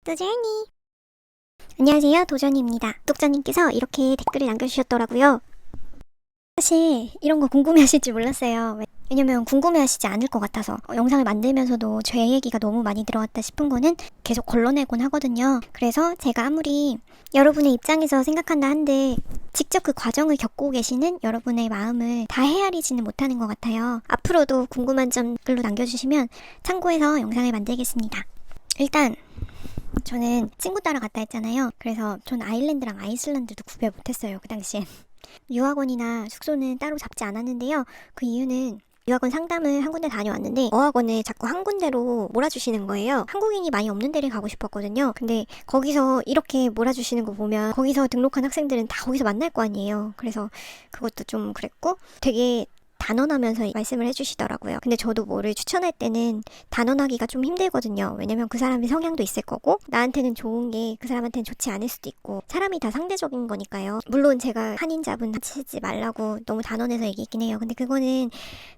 도전이. 안녕하세요, 도전이입니다. 구독자님께서 이렇게 댓글을 남겨주셨더라고요. 사실 이런 거 궁금해하실지 몰랐어요. 왜냐면 궁금해하시지 않을 것 같아서. 영상을 만들면서도 제 얘기가 너무 많이 들어갔다 싶은 거는 계속 걸러내곤 하거든요. 그래서 제가 아무리 여러분의 입장에서 생각한다 한들 직접 그 과정을 겪고 계시는 여러분의 마음을 다 헤아리지는 못하는 것 같아요. 앞으로도 궁금한 점 글로 남겨주시면 참고해서 영상을 만들겠습니다. 일단 저는 친구 따라 갔다 했잖아요. 그래서 전 아일랜드랑 아이슬란드도 구별 못했어요, 그 당시엔. 유학원이나 숙소는 따로 잡지 않았는데요. 그 이유는 유학원 상담을 한 군데 다녀왔는데 어학원을 자꾸 한 군데로 몰아주시는 거예요. 한국인이 많이 없는 데를 가고 싶었거든요. 근데 거기서 이렇게 몰아주시는 거 보면 거기서 등록한 학생들은 다 거기서 만날 거 아니에요. 그래서 그것도 좀 그랬고 되게 단언하면서 말씀을 해주시더라고요. 근데 저도 뭐를 추천할 때는 단언하기가 좀 힘들거든요. 왜냐면 그 사람의 성향도 있을 거고 나한테는 좋은 게 그 사람한테는 좋지 않을 수도 있고 사람이 다 상대적인 거니까요. 물론 제가 한인잡은 하시지 말라고 너무 단언해서 얘기했긴 해요. 근데 그거는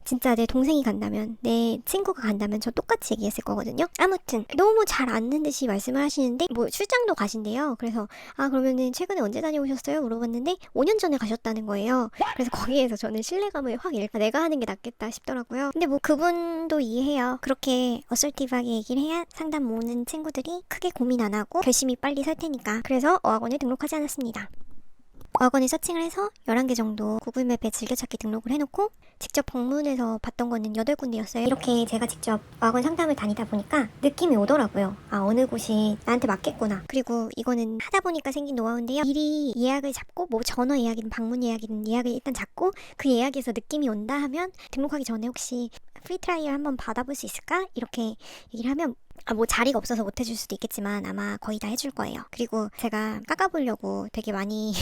진짜 내 동생이 간다면 내 친구가 간다면 저 똑같이 얘기했을 거거든요. 아무튼 너무 잘 아는 듯이 말씀을 하시는데 뭐 출장도 가신대요. 그래서 그러면은 최근에 언제 다녀오셨어요? 물어봤는데 5년 전에 가셨다는 거예요. 그래서 거기에서 저는 신뢰감을 확 잃고 내가 하는 게 낫겠다 싶더라고요. 근데 뭐 그분도 이해해요. 그렇게 어설티브하게 얘기를 해야 상담 모으는 친구들이 크게 고민 안 하고 결심이 빨리 설 테니까. 그래서 어학원에 등록하지 않았습니다. 어학원에 서칭을 해서 11개 정도 구글맵에 즐겨찾기 등록을 해놓고 직접 방문해서 봤던 거는 8군데였어요. 이렇게 제가 직접 어학원 상담을 다니다 보니까 느낌이 오더라고요. 어느 곳이 나한테 맞겠구나. 그리고 이거는 하다 보니까 생긴 노하우인데요. 미리 예약을 잡고 뭐 전화 예약이든 방문 예약이든 예약을 일단 잡고 그 예약에서 느낌이 온다 하면 등록하기 전에 혹시 프리 트라이얼 한번 받아볼 수 있을까? 이렇게 얘기를 하면 뭐 자리가 없어서 못 해줄 수도 있겠지만 아마 거의 다 해줄 거예요. 그리고 제가 깎아보려고 되게 많이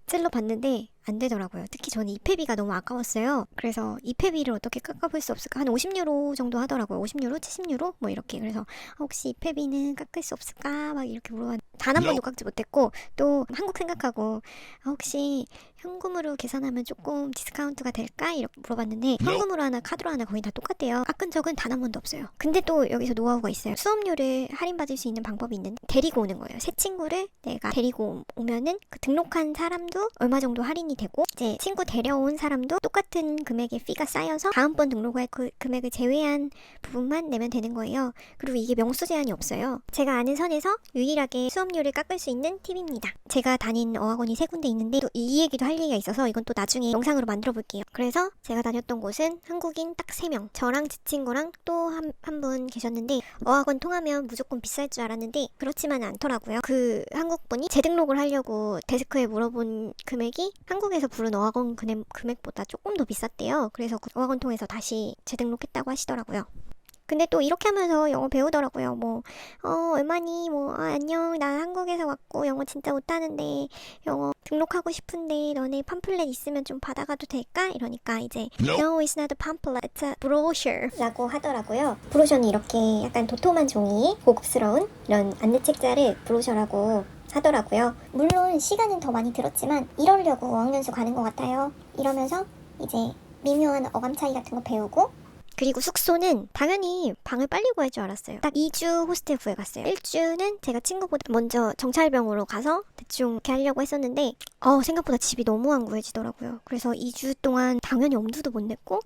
찔러봤는데 안 되더라고요. 특히 저는 입회비가 너무 아까웠어요. 그래서 입회비를 어떻게 깎아볼 수 없을까? 한 50유로 정도 하더라고요. 50유로? 70유로? 뭐 이렇게. 그래서 혹시 입회비는 깎을 수 없을까? 막 이렇게 물어봤는데 단 한 번도 깎지 못했고 또 한국 생각하고 혹시 현금으로 계산하면 조금 디스카운트가 될까? 이렇게 물어봤는데 현금으로 하나 카드로 하나 거의 다 똑같대요. 깎은 적은 단 한 번도 없어요. 근데 또 여기서 노하우가 있어요. 수업료를 할인받을 수 있는 방법이 있는데 데리고 오는 거예요. 새 친구를 내가 데리고 오면은 그 등록한 사람도 얼마 정도 할인이 되고 이제 친구 데려온 사람도 똑같은 금액의 피가 쌓여서 다음번 등록할 그 금액을 제외한 부분만 내면 되는 거예요. 그리고 이게 명수 제한이 없어요. 제가 아는 선에서 유일하게 수업료를 깎을 수 있는 팁입니다. 제가 다닌 어학원이 3군데 있는데 또 이 얘기도 할 얘기가 있어서 이건 또 나중에 영상으로 만들어 볼게요. 그래서 제가 다녔던 곳은 한국인 딱 3명, 저랑 제 친구랑 또 한 분 계셨는데 어학원 통하면 무조건 비쌀 줄 알았는데 그렇지만은 않더라고요. 그 한국분이 재등록을 하려고 데스크에 물어본 금액이 한국에서 부른 어학원 금액보다 조금 더 비쌌대요. 그래서 그 어학원 통해서 다시 재등록했다고 하시더라고요. 근데 또 이렇게 하면서 영어 배우더라고요. 얼마니? 안녕. 나 한국에서 왔고 영어 진짜 못하는데 영어 등록하고 싶은데 너네 팜플렛 있으면 좀 받아가도 될까? 이러니까 이제 No, it's not a pamphlet. It's a brochure 라고 하더라고요. 브로셔는 이렇게 약간 도톰한 종이 고급스러운 이런 안내책자를 브로셔라고 하더라고요. 물론 시간은 더 많이 들었지만 이러려고 어학연수 가는 것 같아요. 이러면서 이제 미묘한 어감 차이 같은 거 배우고 그리고 숙소는 당연히 방을 빨리 구할 줄 알았어요. 딱 2주 호스텔 구해갔어요. 1주는 제가 친구보다 먼저 정찰병으로 가서 대충 이렇게 하려고 했었는데 생각보다 집이 너무 안 구해지더라고요. 그래서 2주 동안 당연히 엄두도 못 냈고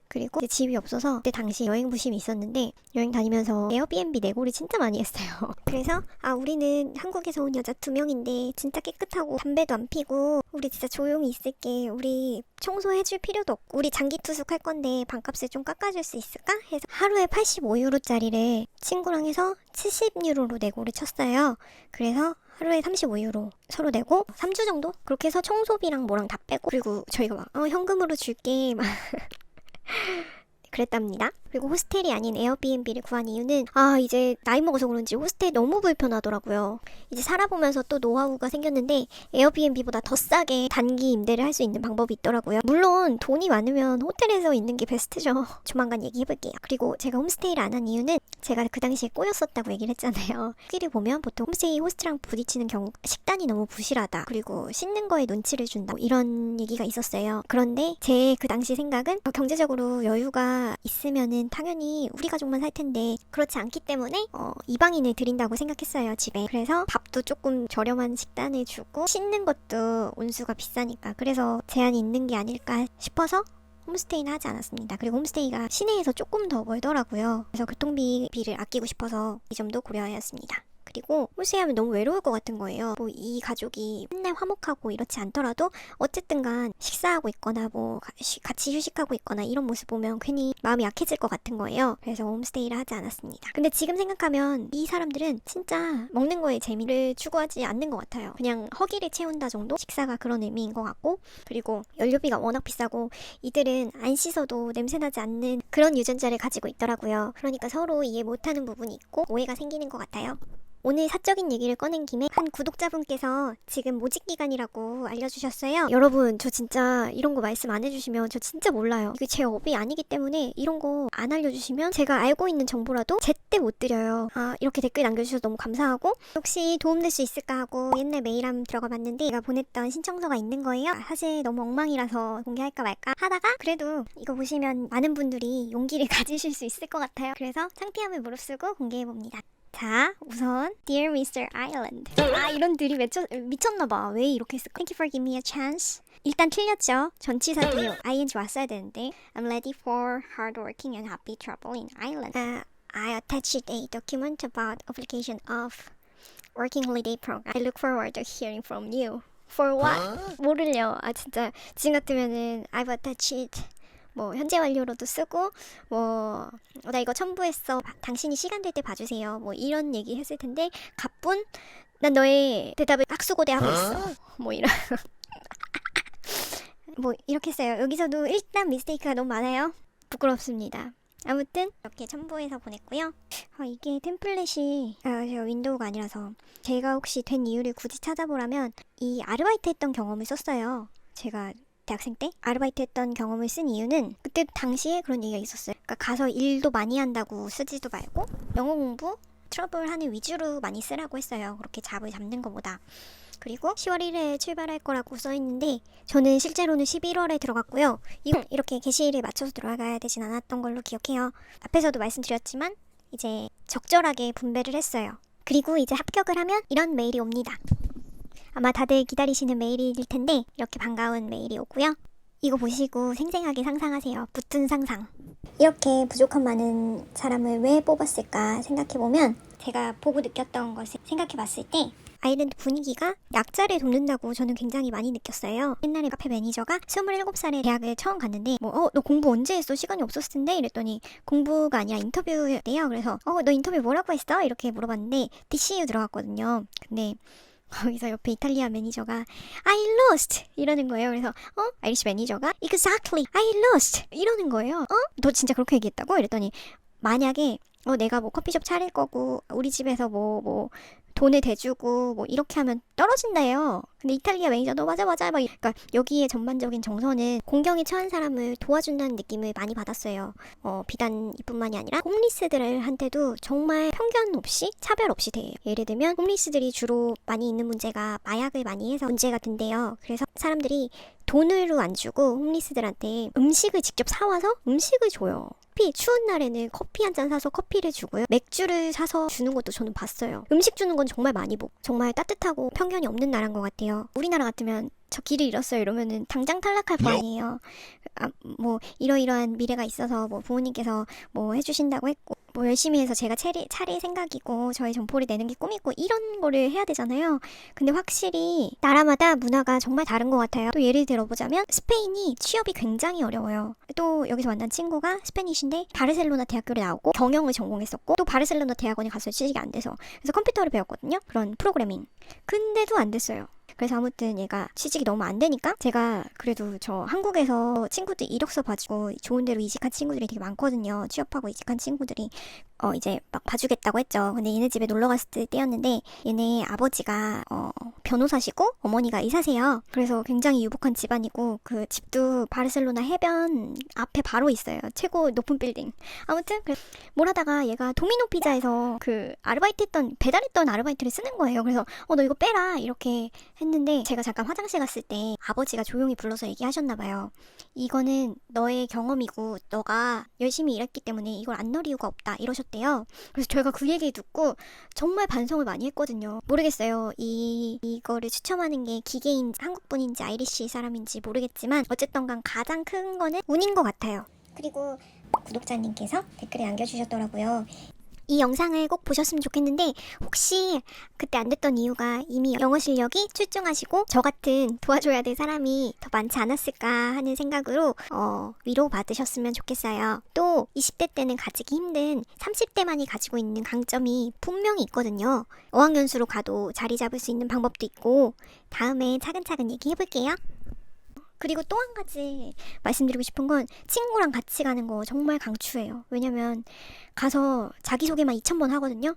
그리고 이제 집이 없어서 그때 당시 여행 부심이 있었는데 여행 다니면서 에어비앤비 내고를 진짜 많이 했어요. 그래서 우리는 한국에서 온 여자 2명인데 진짜 깨끗하고 담배도 안 피고 우리 진짜 조용히 있을게. 우리 청소해줄 필요도 없고 우리 장기 투숙할 건데 방값을 좀 깎아줄 수 있을까? 해서 하루에 85유로짜리를 친구랑 해서 70유로로 내고를 쳤어요. 그래서 하루에 35유로 서로 내고 3주 정도? 그렇게 해서 청소비랑 뭐랑 다 빼고 그리고 저희가 막 현금으로 줄게 막 그랬답니다. 그리고 호스텔이 아닌 에어비앤비를 구한 이유는 이제 나이 먹어서 그런지 호스텔이 너무 불편하더라고요. 이제 살아보면서 또 노하우가 생겼는데 에어비앤비보다 더 싸게 단기 임대를 할 수 있는 방법이 있더라고요. 물론 돈이 많으면 호텔에서 있는 게 베스트죠. 조만간 얘기해볼게요. 그리고 제가 홈스테이를 안 한 이유는 제가 그 당시에 꼬였었다고 얘기를 했잖아요. 후기를 보면 보통 홈스테이 호스트랑 부딪히는 경우 식단이 너무 부실하다. 그리고 씻는 거에 눈치를 준다. 이런 얘기가 있었어요. 그런데 제 그 당시 생각은 경제적으로 여유가 있으면은 가족들은 당연히 우리 가족만 살 텐데 그렇지 않기 때문에 이방인을 드린다고 생각했어요, 집에. 그래서 밥도 조금 저렴한 식단을 주고 씻는 것도 온수가 비싸니까 그래서 제한이 있는 게 아닐까 싶어서 홈스테이는 하지 않았습니다. 그리고 홈스테이가 시내에서 조금 더 멀더라고요. 그래서 교통비를 아끼고 싶어서 이 점도 고려하였습니다. 그리고 홈스테이 하면 너무 외로울 것 같은 거예요. 뭐 이 가족이 맨날 화목하고 이렇지 않더라도 어쨌든 간 식사하고 있거나 뭐 같이 휴식하고 있거나 이런 모습 보면 괜히 마음이 약해질 것 같은 거예요. 그래서 홈스테이를 하지 않았습니다. 근데 지금 생각하면 이 사람들은 진짜 먹는 거에 재미를 추구하지 않는 것 같아요. 그냥 허기를 채운다 정도? 식사가 그런 의미인 것 같고, 그리고 연료비가 워낙 비싸고 이들은 안 씻어도 냄새나지 않는 그런 유전자를 가지고 있더라고요. 그러니까 서로 이해 못하는 부분이 있고 오해가 생기는 것 같아요. 오늘 사적인 얘기를 꺼낸 김에 한 구독자분께서 지금 모집 기간이라고 알려주셨어요. 여러분, 저 진짜 이런 거 말씀 안 해주시면 저 진짜 몰라요. 이게 제 업이 아니기 때문에 이런 거 안 알려주시면 제가 알고 있는 정보라도 제때 못 드려요. 이렇게 댓글 남겨주셔서 너무 감사하고, 혹시 도움될 수 있을까 하고 옛날 메일함 들어가 봤는데 제가 보냈던 신청서가 있는 거예요. 사실 너무 엉망이라서 공개할까 말까 하다가 그래도 이거 보시면 많은 분들이 용기를 가지실 수 있을 것 같아요. 그래서 창피함을 무릅쓰고 공개해봅니다. 자, 우선 Dear Mr. Island. 이런 들이 미쳤나봐. 왜 이렇게 했을까? Thank you for giving me a chance. 일단 틀렸죠. 전치사도 ing 왔어야 되는데 I'm ready for hardworking and happy travel in Ireland. I attached a document about application of working holiday program. I look forward to hearing from you. For what? 모를요. 진짜 지금 같으면은 I've attached 뭐 현재 완료로도 쓰고 나 이거 첨부했어, 당신이 시간 될 때 봐주세요, 뭐 이런 얘기 했을 텐데 가뿐 난 너의 대답을 학수고대하고 있어, 뭐 이런 뭐 이렇게 했어요. 여기서도 일단 미스테이크가 너무 많아요. 부끄럽습니다. 아무튼 이렇게 첨부해서 보냈고요. 이게 템플릿이 제가 윈도우가 아니라서 제가 혹시 된 이유를 굳이 찾아보라면 이 아르바이트 했던 경험을 썼어요. 제가 대학생 때 아르바이트 했던 경험을 쓴 이유는 그때 당시에 그런 얘기가 있었어요. 그러니까 가서 일도 많이 한다고 쓰지도 말고 영어 공부, 트러블 하는 위주로 많이 쓰라고 했어요. 그렇게 잡을 잡는 것보다. 그리고 10월 1일에 출발할 거라고 써있는데 저는 실제로는 11월에 들어갔고요. 이렇게 게시일에 맞춰서 들어가야 되진 않았던 걸로 기억해요. 앞에서도 말씀드렸지만 이제 적절하게 분배를 했어요. 그리고 이제 합격을 하면 이런 메일이 옵니다. 아마 다들 기다리시는 메일일 텐데 이렇게 반가운 메일이 오고요. 이거 보시고 생생하게 상상하세요. 붙은 상상. 이렇게 부족한 많은 사람을 왜 뽑았을까 생각해보면 제가 보고 느꼈던 것을 생각해봤을 때 아일랜드 분위기가 약자를 돕는다고 저는 굉장히 많이 느꼈어요. 옛날에 카페 매니저가 27살에 대학을 처음 갔는데 너 공부 언제 했어? 시간이 없었을 텐데? 이랬더니 공부가 아니라 인터뷰래요. 그래서 너 인터뷰 뭐라고 했어? 이렇게 물어봤는데 DCU 들어갔거든요. 근데 거기서 옆에 이탈리아 매니저가 I lost 이러는 거예요. 그래서 아이리시 매니저가 Exactly I lost 이러는 거예요. 너 진짜 그렇게 얘기했다고? 이랬더니 만약에 내가 뭐 커피숍 차릴 거고 우리 집에서 뭐 돈을 대주고 뭐 이렇게 하면 떨어진다요. 근데 이탈리아 매니저도 맞아 막 그러니까 여기에 전반적인 정서는 공경에 처한 사람을 도와준다는 느낌을 많이 받았어요. 비단 이뿐만이 아니라 홈리스들한테도 정말 편견 없이 차별 없이 대해요. 예를 들면 홈리스들이 주로 많이 있는 문제가 마약을 많이 해서 문제가 된대요. 그래서 사람들이 돈으로 안 주고 홈리스들한테 음식을 직접 사와서 음식을 줘요. 추운 날에는 커피 한 잔 사서 커피를 주고요. 맥주를 사서 주는 것도 저는 봤어요. 음식 주는 건 정말 많이 보고 정말 따뜻하고 편견이 없는 나라인 것 같아요. 우리나라 같으면 저 길을 잃었어요 이러면은 당장 탈락할 거 아니에요. 뭐 이러이러한 미래가 있어서 뭐 부모님께서 뭐 해주신다고 했고 뭐 열심히 해서 제가 차릴 생각이고 저희 점포를 내는 게 꿈이고 이런 거를 해야 되잖아요. 근데 확실히 나라마다 문화가 정말 다른 것 같아요. 또 예를 들어보자면 스페인이 취업이 굉장히 어려워요. 또 여기서 만난 친구가 스페니쉬인데 바르셀로나 대학교를 나오고 경영을 전공했었고 또 바르셀로나 대학원에 가서 취직이 안 돼서 그래서 컴퓨터를 배웠거든요. 그런 프로그래밍. 근데도 안 됐어요. 그래서 아무튼 얘가 취직이 너무 안 되니까 제가 그래도 저 한국에서 친구들 이력서 봐주고 좋은 데로 이직한 친구들이 되게 많거든요. 취업하고 이직한 친구들이 이제 막 봐주겠다고 했죠. 근데 얘네 집에 놀러 갔을 때였는데 얘네 아버지가 변호사시고 어머니가 의사세요. 그래서 굉장히 유복한 집안이고 그 집도 바르셀로나 해변 앞에 바로 있어요. 최고 높은 빌딩. 아무튼 뭘 하다가 얘가 도미노 피자에서 그 배달했던 아르바이트를 쓰는 거예요. 그래서 너 이거 빼라 이렇게 했는데 제가 잠깐 화장실 갔을 때 아버지가 조용히 불러서 얘기하셨나 봐요. 이거는 너의 경험이고 너가 열심히 일했기 때문에 이걸 안 넣을 이유가 없다 이러셨대요. 그래서 저희가 그 얘기 듣고 정말 반성을 많이 했거든요. 모르겠어요. 이거를 추첨하는 게 기계인 한국분인지 아이리시 사람인지 모르겠지만 어쨌든 간 가장 큰 거는 운인 것 같아요. 그리고 구독자님께서 댓글에 남겨주셨더라고요. 이 영상을 꼭 보셨으면 좋겠는데 혹시 그때 안 됐던 이유가 이미 영어 실력이 출중하시고 저 같은 도와줘야 될 사람이 더 많지 않았을까 하는 생각으로 위로받으셨으면 좋겠어요. 또 20대 때는 가지기 힘든 30대만이 가지고 있는 강점이 분명히 있거든요. 어학연수로 가도 자리 잡을 수 있는 방법도 있고 다음에 차근차근 얘기해볼게요. 그리고 또 한 가지 말씀드리고 싶은 건 친구랑 같이 가는 거 정말 강추해요. 왜냐면 가서 자기소개만 2000번 하거든요.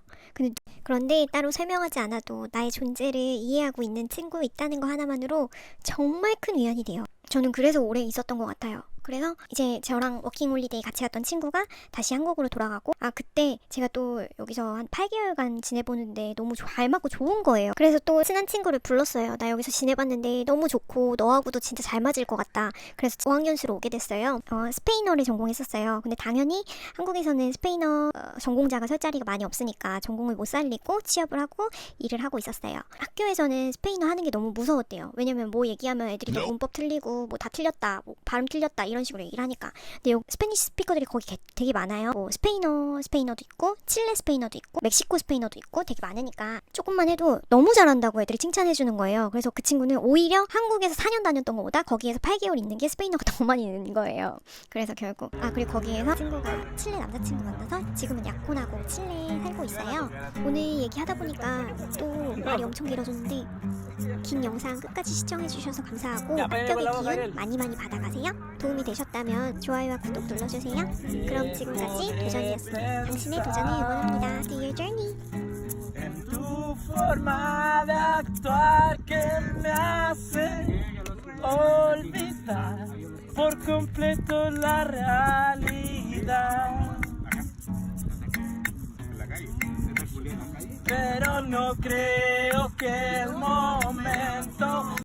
그런데 따로 설명하지 않아도 나의 존재를 이해하고 있는 친구 있다는 거 하나만으로 정말 큰 위안이 돼요. 저는 그래서 오래 있었던 것 같아요. 그래서 이제 저랑 워킹홀리데이 같이 갔던 친구가 다시 한국으로 돌아가고 그때 제가 또 여기서 한 8개월간 지내보는데 너무 잘 맞고 좋은 거예요. 그래서 또 친한 친구를 불렀어요. 나 여기서 지내봤는데 너무 좋고 너하고도 진짜 잘 맞을 것 같다. 그래서 어학연수로 오게 됐어요. 스페인어를 전공했었어요. 근데 당연히 한국에서는 스페인어 전공자가 설 자리가 많이 없으니까 전공을 못 살리고 취업을 하고 일을 하고 있었어요. 학교에서는 스페인어 하는 게 너무 무서웠대요. 왜냐면 뭐 얘기하면 애들이 다 문법 틀리고 뭐 다 틀렸다, 뭐 발음 틀렸다 이런 식으로 얘기를 하니까. 근데 여기 스페니쉬 스피커들이 거기 되게 많아요. 뭐 스페인어도 있고 칠레 스페인어도 있고 멕시코 스페인어도 있고 되게 많으니까 조금만 해도 너무 잘한다고 애들이 칭찬해주는 거예요. 그래서 그 친구는 오히려 한국에서 4년 다녔던 것보다 거기에서 8개월 있는 게 스페인어가 더 많이 있는 거예요. 그래서 결국 그리고 거기에서 친구가 칠레 남자친구 만나서 지금은 약혼하고 칠레에 살고 있어요. 오늘 얘기하다 보니까 또 말이 엄청 길어졌는데 긴 영상 끝까지 시청해주셔서 감사하고 합격의 기운 많이 받아가세요. 도움이 되셨다면 좋아요와 구독 눌러주세요. 그럼 지금까지 도전이었습니다. 당신의 도전을 응원합니다. See your journey. En tu forma de actuar que me hace olvidar por completo la realidad. Pero no creo que el momento